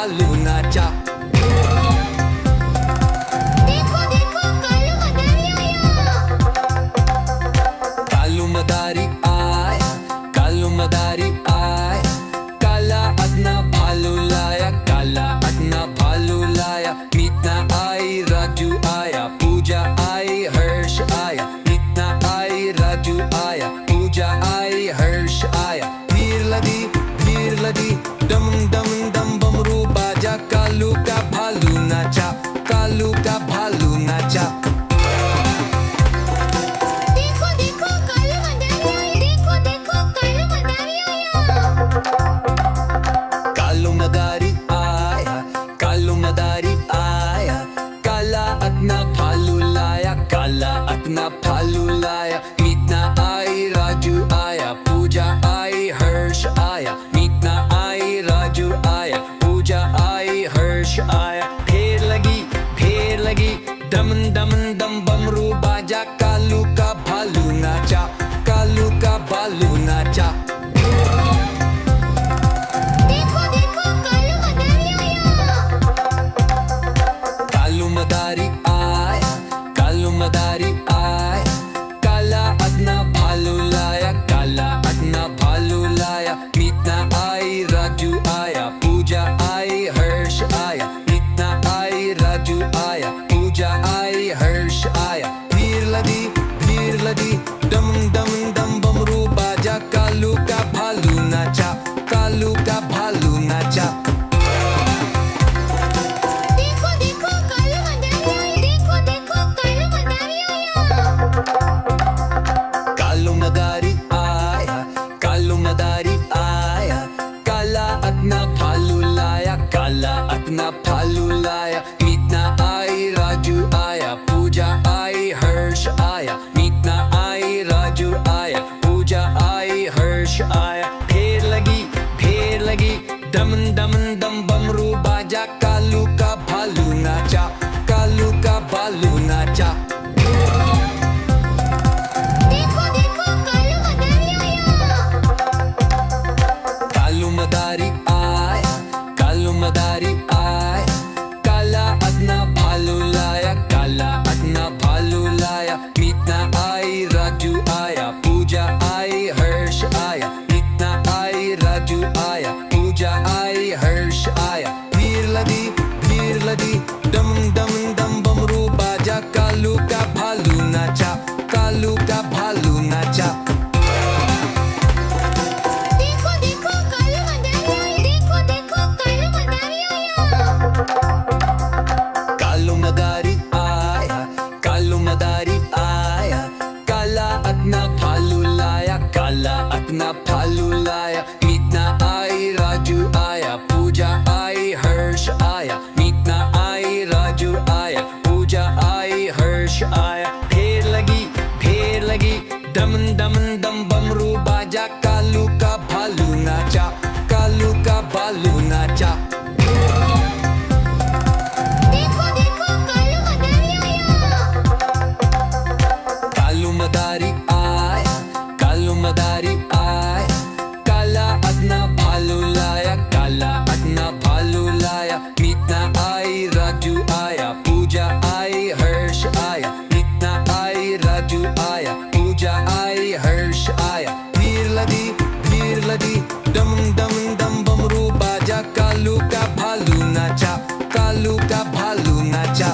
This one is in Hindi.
भालू नाचा। देखो देखो कालू मदारी आया। कालू मदारी आया, कालू मदारी आया, काला अपना भालू लाया, काला अपना भालू लाया। मीतना आई, राजू आया, पूजा आई, हर्ष आया। मीतना आई, राजू आया, पूजा आई, हर्ष आया। भीड़ लगी डम डम डम बमरू बाजा, कालू का भालू नाचा, कालू का भालू नाचा। देखो देखो कालू मदारी आया। देखो देखो कालू मदारी आया। कालू मदारी आया, कालू मदारी आया, काला अपना भालू लाया, काला अपना भालू लाया। मीतना आई, राजू आया, पूजा आई, हर्ष आया। मीतना आई, राजू आया, पूजा आई, हर्ष आया। ढेर लगी डम डम डम बमरू बाजा, कालू का भालू नाचा, कालू का भालू नाचा। देखो देखो कालू मदारी आया। कालू मदारी आया, कालू मदारी आया, काला अपना भालू लाया, काला अपना भालू लाया। मीतना आई, राजू आया, पूजा आई, हर्ष आया। मीतना आई, राजू आया, पूजा आई, हर्ष आया। भीड़ लगी डम डम डम बमरू बाजा, कालू का भालू नाचा, कालू का भालू नाचा। देखो देखो कालू मदारी आया। देखो देखो कालू मदारी आया। कालू मदारी आया, कालू मदारी आया, काला अपना भालू लाया, काला अपना भालू लाया। मीतना आई, राजू आया, पूजा आई, हर्ष आया। मीतना आई, राजू आया, पूजा आई, हर्ष आया। ढेर लगी डम डम डम बमरू बाजा, कालू का भालू नाचा, कालू का भालू नाचा। देखो देखो कालू मदारी आया। कालू मदारी आया, कालू मदारी आया, काला अपना भालू लाया, काला अपना भालू लाया। मीतना आई, राजू आया, पूजा आई, हर्ष आया। मीतना आई, राजू आया, पूजा आई, हर्ष आया। भीड़ लगी डम डम डम बमरू बाजा, कालू का भालू नाचा, कालू का भालू नाचा। देखो देखो कालू मदारी आया। देखो देखो कालू मदारी आया। कालू मदारी आया, कालू मदारी आया, काला अपना भालू लाया, काला अपना भालू लाया। मीतना आई, राजू आया, पूजा आई, हर्ष आया। मीतना आई, राजू आया, पूजा आई, हर्ष आया। ढेर लगी डम डम डम बमरू बाजा, कालू का भालू नाचा, कालू का भालू नाचा। देखो देखो कालू मदारी आया। कालू मदारी आया, कालू मदारी आया, काला अपना भालू लाया, काला अपना भालू लाया। मीतना आई, राजू आया, पूजा आई, हर्ष आया। मीतना आई, राजू आया, पूजा आई, हर्ष आया। भीड़ लगी डम डम डम बमरू बाजा, कालू का भालू नाचा, कालू का भालू नाचा।